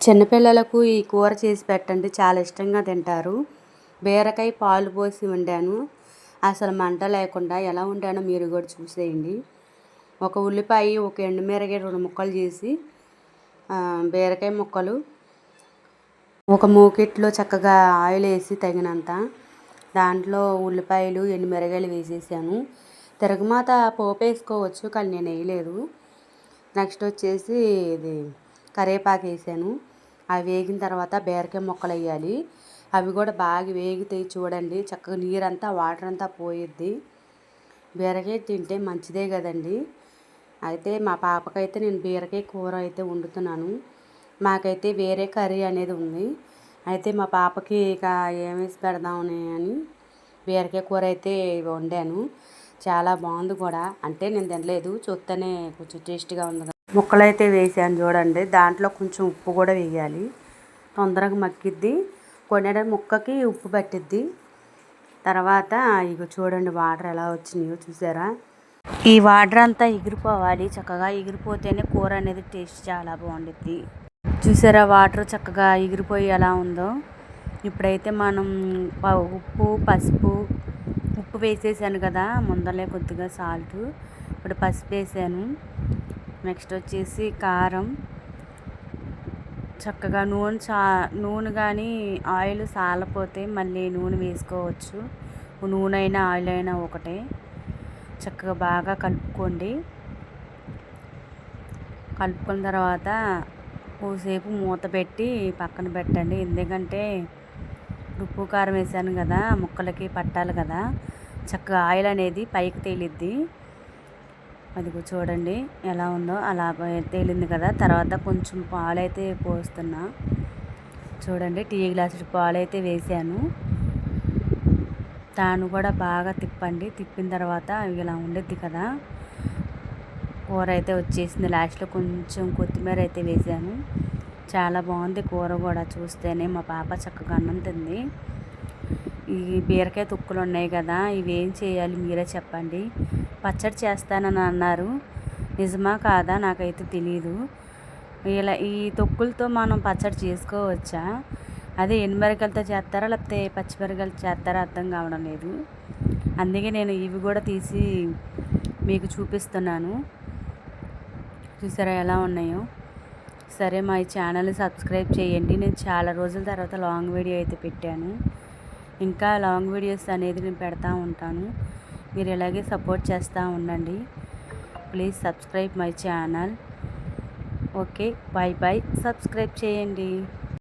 చిన్నపిల్లలకు ఈ కూర చేసి పెట్టండి, చాలా ఇష్టంగా తింటారు. బీరకాయ పాలు పోసి వండాను. అసలు మంట లేకుండా ఎలా వండానో మీరు కూడా చూసేయండి. ఒక ఉల్లిపాయ, ఒక ఎండుమిరగాయ 2 ముక్కలు చేసి, బీరకాయ ముక్కలు ఒక మూకిట్లో చక్కగా ఆయిల్ వేసి తగినంత, దాంట్లో ఉల్లిపాయలు, ఎండుమిరగాయలు వేసేసాను. తిరగమాత పోపు వేసుకోవచ్చు, కానీ నేను వేయలేదు. నెక్స్ట్ వచ్చేసి ఇది కరివేపాకు వేసాను. అవి వేగిన తర్వాత బీరకాయ ముక్కలు వేయాలి. అవి కూడా బాగా వేగుతాయి చూడండి. చక్కగా నీరంతా, వాటర్ అంతా పోయిద్ది. బీరకాయ తింటే మంచిదే కదండి. అయితే మా పాపకైతే నేను బీరకాయ కూర అయితే వండుతున్నాను. మాకైతే వేరే కర్రీ అనేది ఉంది. అయితే మా పాపకి ఇక ఏమేసి పెడదామని అని బీరకాయ కూర అయితే వండాను. చాలా బాగుంది కూడా. అంటే నేను తినలేదు, చూస్తేనే కొంచెం టేస్ట్గా ఉంది కదా. ముక్కలు అయితే వేసాను చూడండి. దాంట్లో కొంచెం ఉప్పు కూడా వేయాలి, తొందరగా మగ్గిద్ది. కొన్నిడ ముక్కకి ఉప్పు పట్టిద్ది. తర్వాత ఇక చూడండి వాటర్ ఎలా వచ్చినాయో చూసారా. ఈ వాటర్ అంతా ఎగిరిపోవాలి. చక్కగా ఎగిరిపోతేనే కూర అనేది టేస్ట్ చాలా బాగుండిద్ది. చూసారా వాటర్ చక్కగా ఎగిరిపోయి ఎలా ఉందో. ఇప్పుడైతే మనం ఉప్పు, పసుపు, ఉప్పు వేసేసాను కదా ముందలే, కొద్దిగా సాల్ట్, ఇప్పుడు పసుపు వేసాను. నెక్స్ట్ వచ్చేసి కారం, చక్కగా నూనె కానీ ఆయిల్ సాలపోతే మళ్ళీ నూనె వేసుకోవచ్చు. నూనె అయినా ఆయిల్ అయినా ఒకటే. చక్కగా బాగా కలుపుకోండి. కలుపుకున్న తర్వాత కొద్దిసేపు మూత పెట్టి పక్కన పెట్టండి. ఎందుకంటే ఉప్పు కారం వేసాను కదా, ముక్కలకి పట్టాలి కదా. చక్కగా ఆయిల్ అనేది పైకి తేలిద్ది. అదిగో చూడండి ఎలా ఉందో, అలా తేలింది కదా. తర్వాత కొంచెం పాలైతే పోస్తున్నా చూడండి. టీ గ్లాసు పాలైతే వేసాను. దాన్ని కూడా బాగా తిప్పండి. తిప్పిన తర్వాత ఇలా ఉండిద్ది కదా. కూర అయితే వచ్చేసింది. లాస్ట్లో కొంచెం కొత్తిమీర అయితే వేసాను. చాలా బాగుంది కూర కూడా. చూస్తేనే మా పాప చక్కగా అన్నం తింది. ఈ బీరకాయ తొక్కులు ఉన్నాయి కదా, ఇవి ఏం చేయాలి మీరే చెప్పండి. పచ్చడి చేస్తానని అన్నారు, నిజమా కాదా నాకైతే తెలీదు. ఇలా ఈ తొక్కులతో మనం పచ్చడి చేసుకోవచ్చా? అదే ఎండుమిరకాయలతో చేస్తారా లేకపోతే పచ్చిమిరకాయలతో చేస్తారా అర్థం కావడం లేదు. అందుకే నేను ఇవి కూడా తీసి మీకు చూపిస్తున్నాను. చూసారా ఎలా ఉన్నాయో. సరే, మా ఈ ఛానల్ని సబ్స్క్రైబ్ చేయండి. నేను చాలా రోజుల తర్వాత లాంగ్ వీడియో అయితే పెట్టాను. ఇంకా లాంగ్ వీడియోస్ అనేది నేను పెడతా ఉంటాను. మీరు ఇలాగే సపోర్ట్ చేస్తూ ఉండండి. Please subscribe my channel. Okay, bye bye. Subscribe చేయండి.